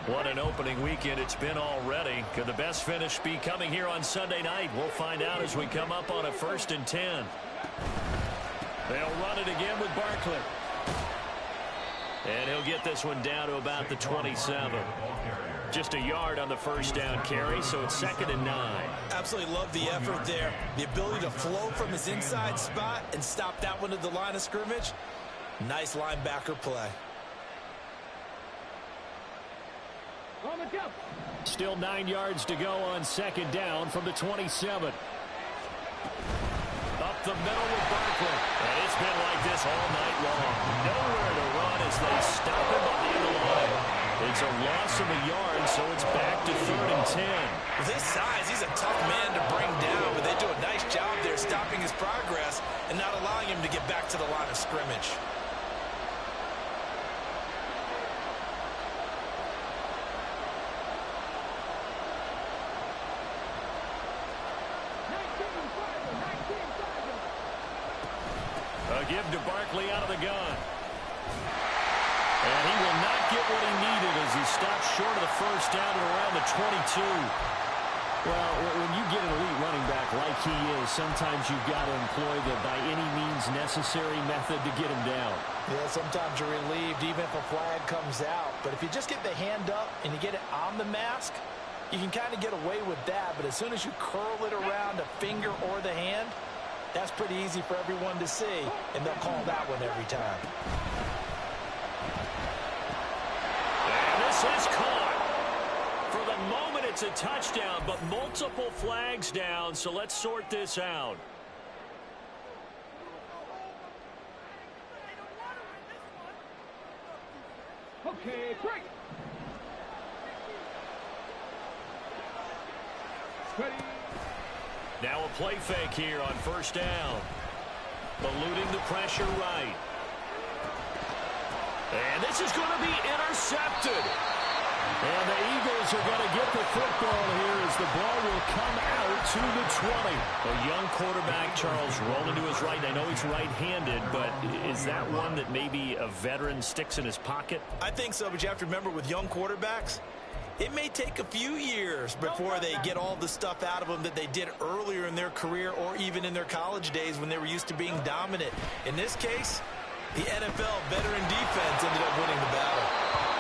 What an opening weekend it's been already. Could the best finish be coming here on Sunday night? We'll find out as we come up on a 1st and 10. They'll run it again with Barkley. And he'll get this one down to about the 27. Just a yard on the first down carry, so it's 2nd and 9. Absolutely love the effort there. The ability to flow from his inside spot and stop that one at the line of scrimmage. Nice linebacker play. Still 9 yards to go on 2nd down from the 27. Up the middle with Barkley. And it's been like this all night long. Nowhere to run as they stop him on the end of the line. It's a loss of a yard, so it's back to 3rd and 10. With his size, he's a tough man to bring down, but they do a nice job there stopping his progress and not allowing him to get back to the line of scrimmage. A give to Barkley out of the gun. And he will not get what he needed as he stops short of the first down at around the 22. Well, when you get an elite running back like he is, sometimes you've got to employ the by any means necessary method to get him down. Yeah, sometimes you're relieved even if a flag comes out. But if you just get the hand up and you get it on the mask, you can kind of get away with that. But as soon as you curl it around a finger or the hand, that's pretty easy for everyone to see, and they'll call that one every time. And this is caught. For the moment, it's a touchdown, but multiple flags down, so let's sort this out. Okay, break. Ready. Now a play fake here on first down. Eluding the pressure right. And this is going to be intercepted. And the Eagles are going to get the football here as the ball will come out to the 20. A young quarterback, Charles, rolling to his right. I know he's right-handed, but is that one that maybe a veteran sticks in his pocket? I think so, but you have to remember with young quarterbacks, it may take a few years before they get all the stuff out of them that they did earlier in their career or even in their college days when they were used to being dominant. In this case, the NFL veteran defense ended up winning the battle.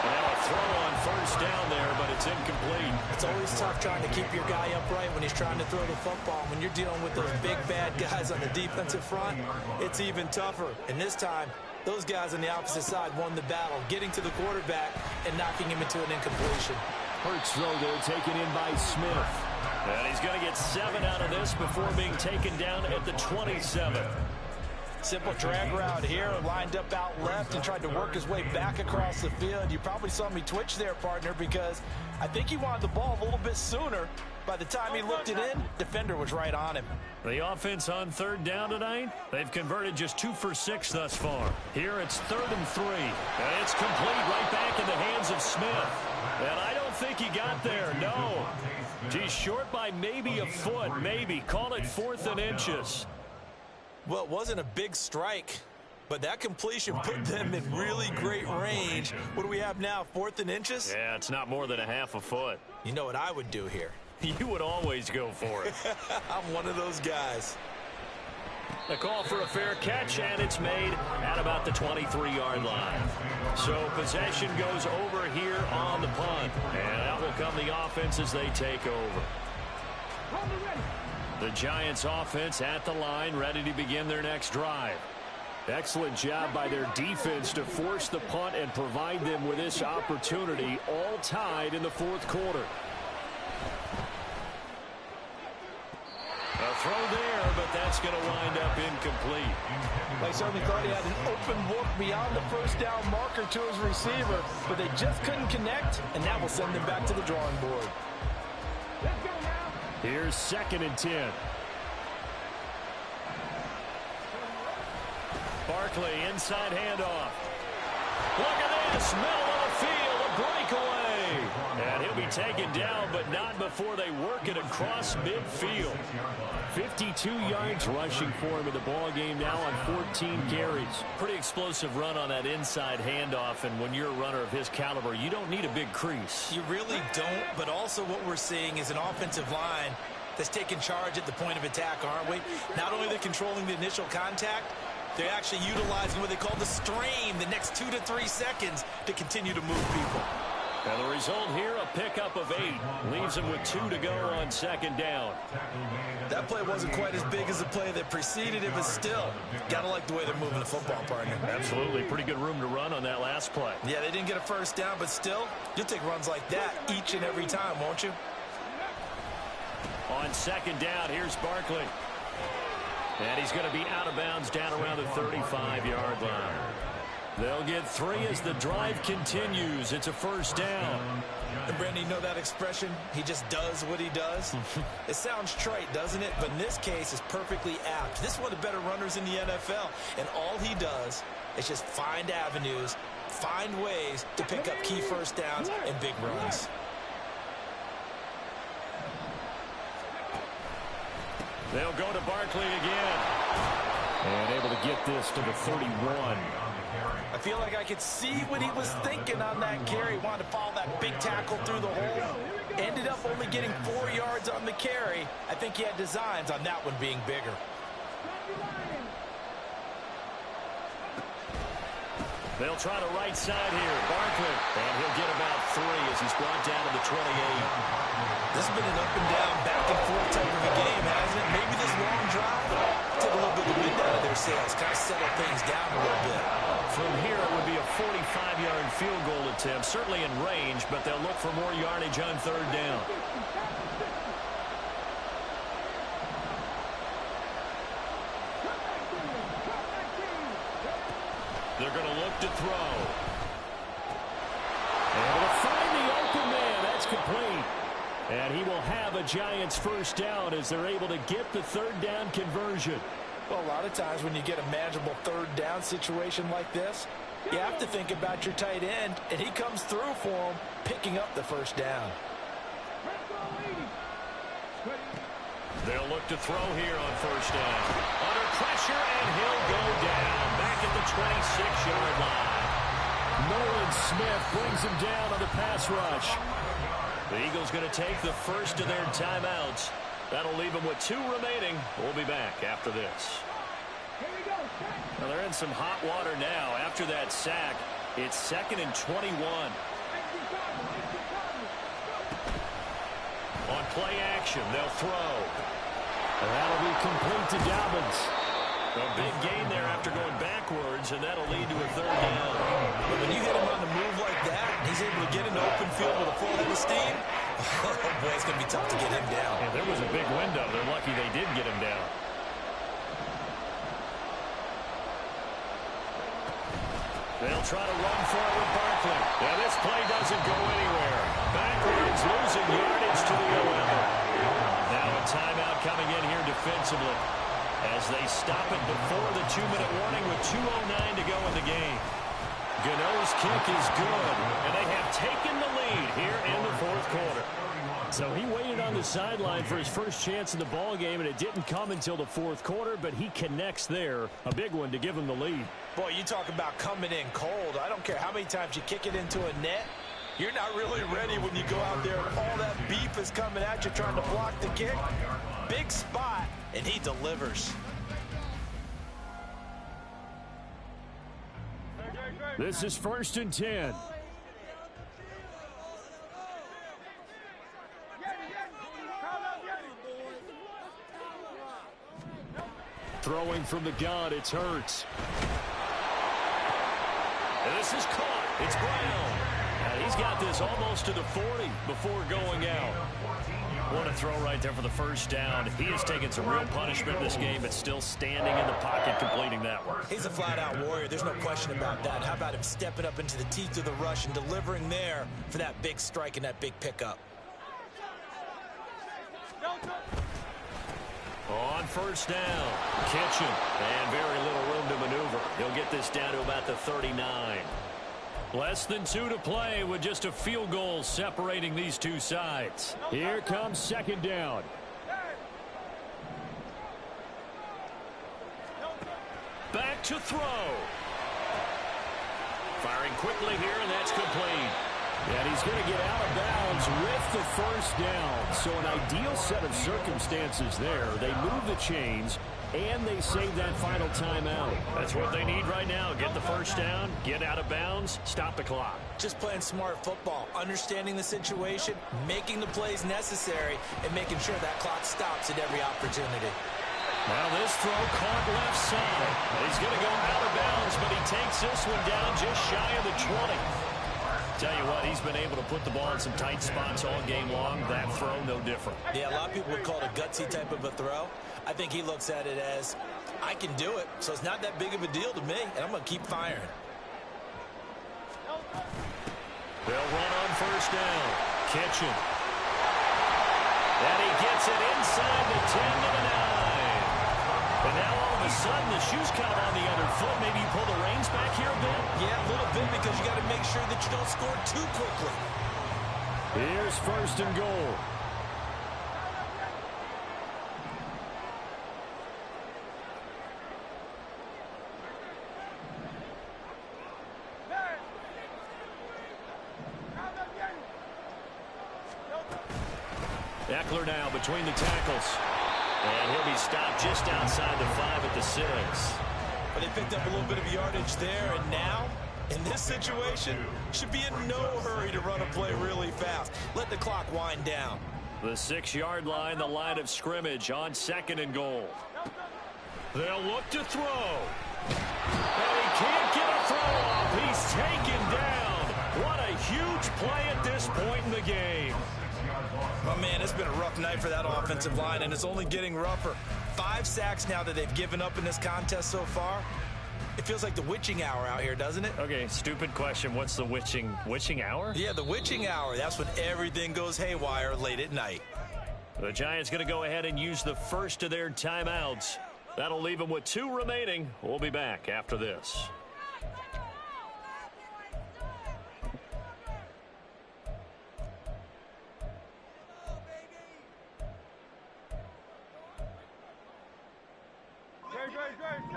Now a throw on first down there, but it's incomplete. It's always tough trying to keep your guy upright when he's trying to throw the football. When you're dealing with those big, bad guys on the defensive front, it's even tougher. And this time, those guys on the opposite side won the battle, getting to the quarterback and knocking him into an incompletion. Hurts throw there, taken in by Smith. And he's going to get 7 out of this before being taken down at the 27. Simple drag route here, lined up out left and tried to work his way back across the field. You probably saw me twitch there, partner, because I think he wanted the ball a little bit sooner. By the time he looked it in, defender was right on him. The offense on third down tonight, they've converted just 2 for 6 thus far. Here it's 3rd and 3. And it's complete right back in the hands of Smith. And I don't think he got there, no. He's short by maybe a foot, maybe. Call it 4th and inches. Well, it wasn't a big strike, but that completion put them in really great range. What do we have now, 4th and inches? Yeah, it's not more than a half a foot. You know what I would do here? You would always go for it. I'm one of those guys. A call for a fair catch, and it's made at about the 23-yard line. So possession goes over here on the punt, and out will come the offense as they take over. The Giants offense at the line, ready to begin their next drive. Excellent job by their defense to force the punt and provide them with this opportunity, all tied in the 4th quarter. A throw there, but that's going to wind up incomplete. They certainly thought he had an open look beyond the first down marker to his receiver, but they just couldn't connect, and that will send them back to the drawing board. Here's 2nd and 10. Barkley, inside handoff. Look at this, middle of the field, a breakaway. And he'll be taken down, but not before they work it across midfield. 52 yards rushing for him in the ball game now on 14 carries. Pretty explosive run on that inside handoff, and when you're a runner of his caliber, you don't need a big crease. You really don't, but also what we're seeing is an offensive line, that's taking charge at the point of attack, aren't we? Not only they're controlling the initial contact, They're actually utilizing what they call the stream, the next 2 to 3 seconds, to continue to move people. And the result here, a pickup of 8. Leaves them with 2 to go on second down. That play wasn't quite as big as the play that preceded it, but still, got to like the way they're moving the football, partner. Absolutely. Pretty good room to run on that last play. Yeah, they didn't get a first down, but still, you'll take runs like that each and every time, won't you? On second down, here's Barkley. And he's going to be out of bounds down around the 35-yard line. They'll get 3 as the drive continues. It's a first down. And Brandon, you know that expression? He just does what he does? It sounds trite, doesn't it? But in this case, it's perfectly apt. This is one of the better runners in the NFL. And all he does is just find avenues, find ways to pick up key first downs and big runs. They'll go to Barkley again. And able to get this to the 31. I feel like I could see what he was thinking on that carry. Wanted to follow that big tackle through the hole. Ended up only getting 4 yards on the carry. I think he had designs on that one being bigger. They'll try to right side here. Barkley. And he'll get about 3 as he's brought down to the 28. This has been an up and down, back and forth type of a game, hasn't it? Maybe this long drive took a little bit of the wind out of their sails, kind of settle things down a little bit. From here, it would be a 45-yard field goal attempt, certainly in range, but they'll look for more yardage on third down. They're going to look to throw. Able to find the open man. That's complete. And he will have a Giants first down as they're able to get the third down conversion. Well, a lot of times when you get a manageable third down situation like this, you have to think about your tight end, and he comes through for him, picking up the first down. They'll look to throw here on first down. Under pressure, and he'll go down back at the 26-yard line. Nolan Smith brings him down on the pass rush. The Eagles going to take the first of their timeouts. That'll leave them with 2 remaining. We'll be back after this. Well, they're in some hot water now. After that sack, it's 2nd and 21. On play action, they'll throw. And that'll be complete to Dobbins. A big gain there after going backwards, and that'll lead to a third down. But when you hit him on the move like that, he's able to get into open field with a full head of steam. Oh, boy, it's going to be tough to get him down. And there was a big window. They're lucky they did get him down. They'll try to run for it with Barkley. Yeah, this play doesn't go anywhere. Backwards, losing yardage to the 11. Now a timeout coming in here defensively as they stop it before the 2-minute warning with 2:09 to go in the game. Gano's kick is good, and they have taken the lead here in the fourth quarter. So he waited on the sideline for his first chance in the ball game, and it didn't come until the fourth quarter, but he connects there. A big one to give him the lead. Boy, you talk about coming in cold. I don't care how many times you kick it into a net. You're not really ready when you go out there and all that beef is coming at you trying to block the kick. Big spot, and he delivers. This is 1st and 10. Throwing from the gun, it's Hurts. And this is caught. It's Brown. And he's got this almost to the 40 before going out. What a throw right there for the first down. He has taken some real punishment in this game, but still standing in the pocket, completing that one. He's a flat-out warrior. There's no question about that. How about him stepping up into the teeth of the rush and delivering there for that big strike and that big pickup? On first down, Kitchen, and very little room to maneuver. He'll get this down to about the 39. Less than 2 to play with just a field goal separating these two sides. Here comes 2nd down. Back to throw. Firing quickly here, and that's complete. And he's going to get out of bounds with the first down. So an ideal set of circumstances there. They move the chains. and they save that final timeout. That's what they need right now. Get the first down, get out of bounds, stop the clock. Just playing smart football, understanding the situation, making the plays necessary, and making sure that clock stops at every opportunity. Well, this throw caught left side. He's going to go out of bounds, but he takes this one down just shy of the 20. Tell you what, he's been able to put the ball in some tight spots all game long. That throw, no different. Yeah, a lot of people would call it a gutsy type of a throw. I think he looks at it as, I can do it, so it's not that big of a deal to me, and I'm going to keep firing. They'll run on first down. Kitchen. And he gets it inside the 10 to the 9. And now all of a sudden the shoe's caught on the other foot. Maybe you pull the reins back here a bit? Yeah, a little bit, because you got to make sure that you don't score too quickly. Here's first and goal. Eckler now between the tackles. And he'll be stopped just outside the 5 at the 6. But they picked up a little bit of yardage there, and now, in this situation, should be in no hurry to run a play really fast. Let the clock wind down. The 6-yard line, the line of scrimmage on second and goal. They'll look to throw. And he can't get a throw off. He's taken down. What a huge play at this point in the game. Oh, man, it's been a rough night for that offensive line, and it's only getting rougher. 5 sacks now that they've given up in this contest so far. It feels like the witching hour out here, doesn't it? Okay, stupid question. What's the witching hour? Yeah, the witching hour. That's when everything goes haywire late at night. The Giants going to go ahead and use the first of their timeouts. That'll leave them with 2 remaining. We'll be back after this.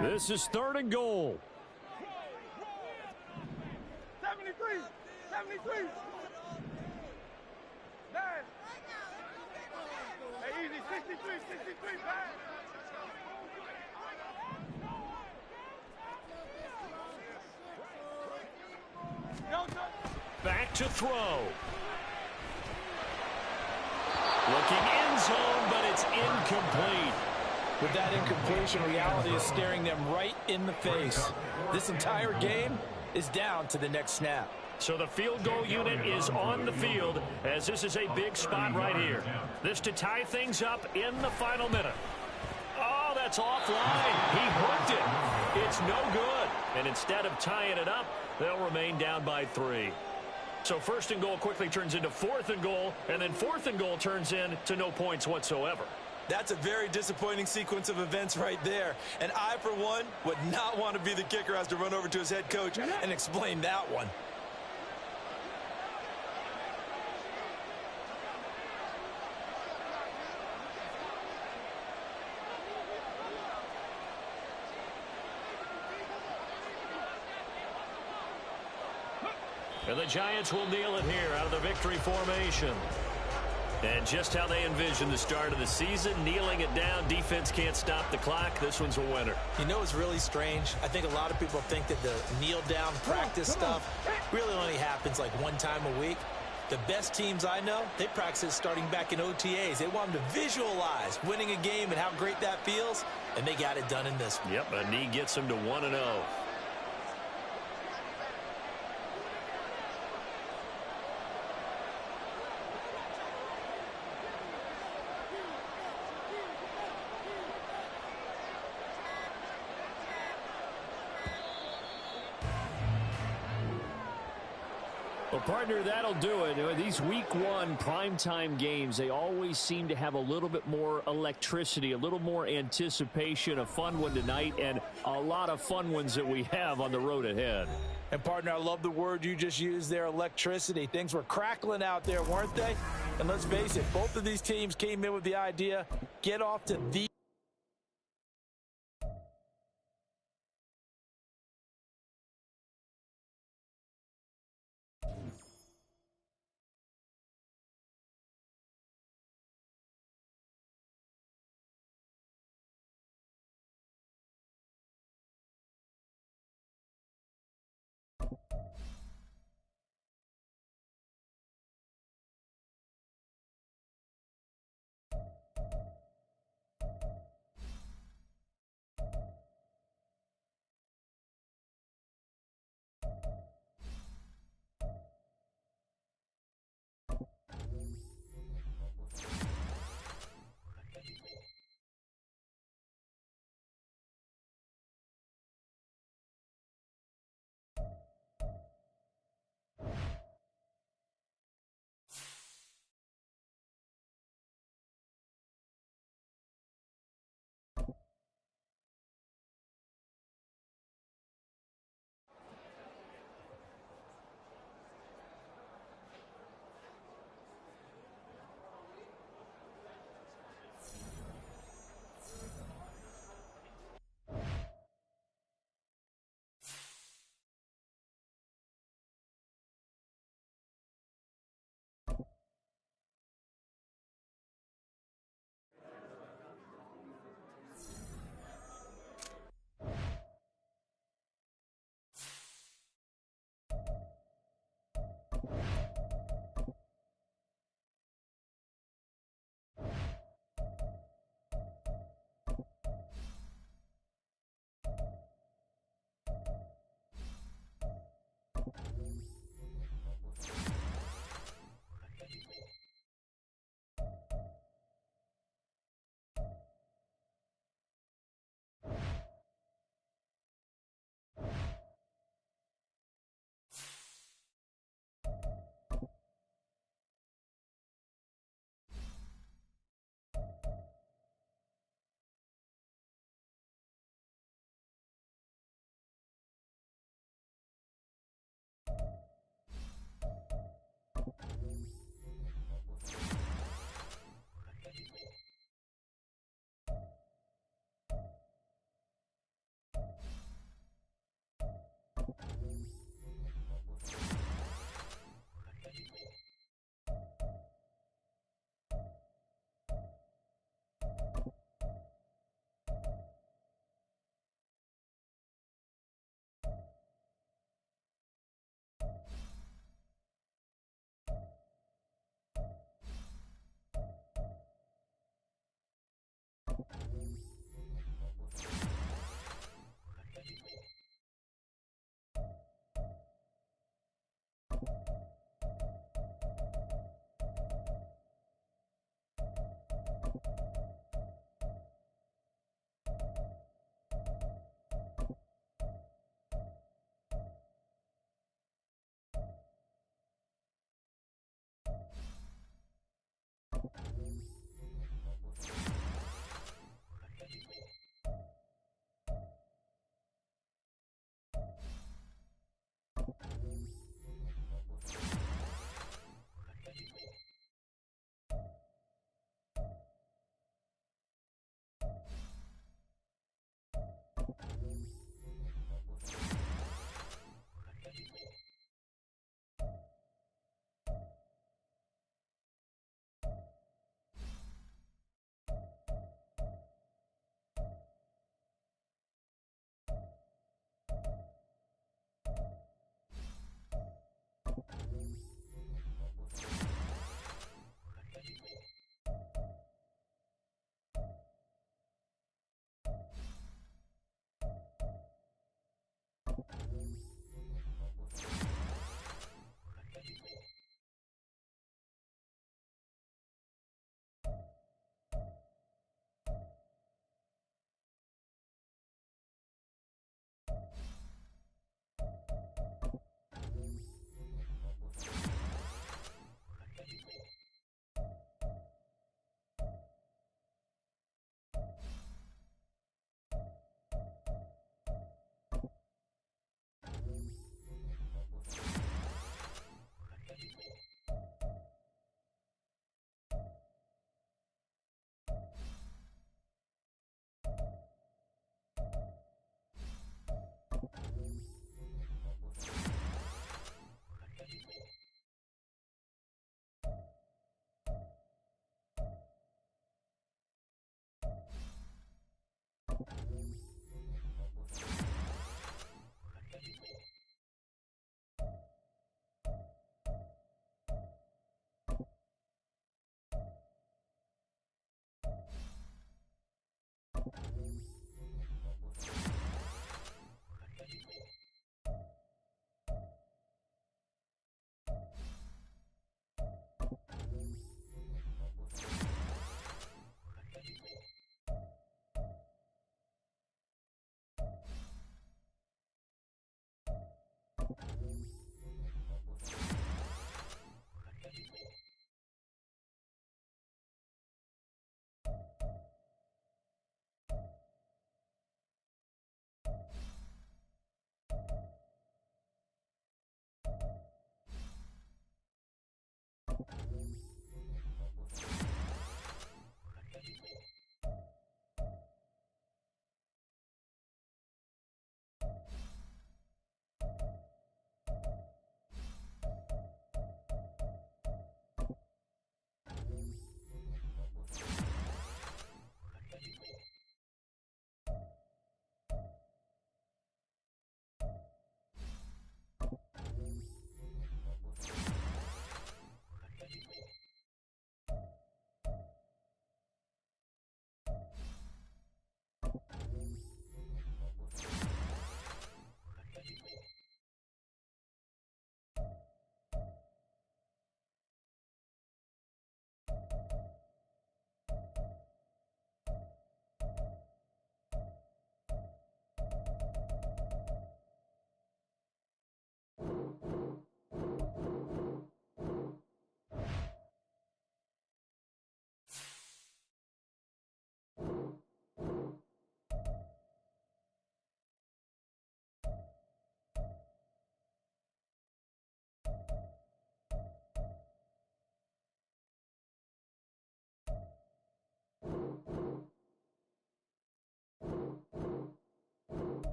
This is third and goal. 73. Hey, easy. 63. Back to throw. Looking end zone, but it's incomplete. With that incompletion, reality is staring them right in the face. This entire game is down to the next snap. So the field goal unit is on the field, as this is a big spot right here. This to tie things up in the final minute. Oh, that's offline. He hooked it. It's no good. And instead of tying it up, they'll remain down by 3. So first and goal quickly turns into fourth and goal, and then fourth and goal turns into no points whatsoever. That's a very disappointing sequence of events right there. And I, for one, would not want to be the kicker who has to run over to his head coach and explain that one. And the Giants will kneel it here out of the victory formation. And just how they envision the start of the season, kneeling it down, defense can't stop the clock. This one's a winner. You know what's really strange? I think a lot of people think that the kneel-down practice stuff really only happens like one time a week. The best teams I know, they practice it starting back in OTAs. They want them to visualize winning a game and how great that feels, and they got it done in this one. Yep, a knee gets them to 1-0. Well, partner, that'll do it. These week 1 primetime games, they always seem to have a little bit more electricity, a little more anticipation. A fun one tonight, and a lot of fun ones that we have on the road ahead. And, partner, I love the word you just used there, electricity. Things were crackling out there, weren't they? And let's face it, both of these teams came in with the idea, get off to the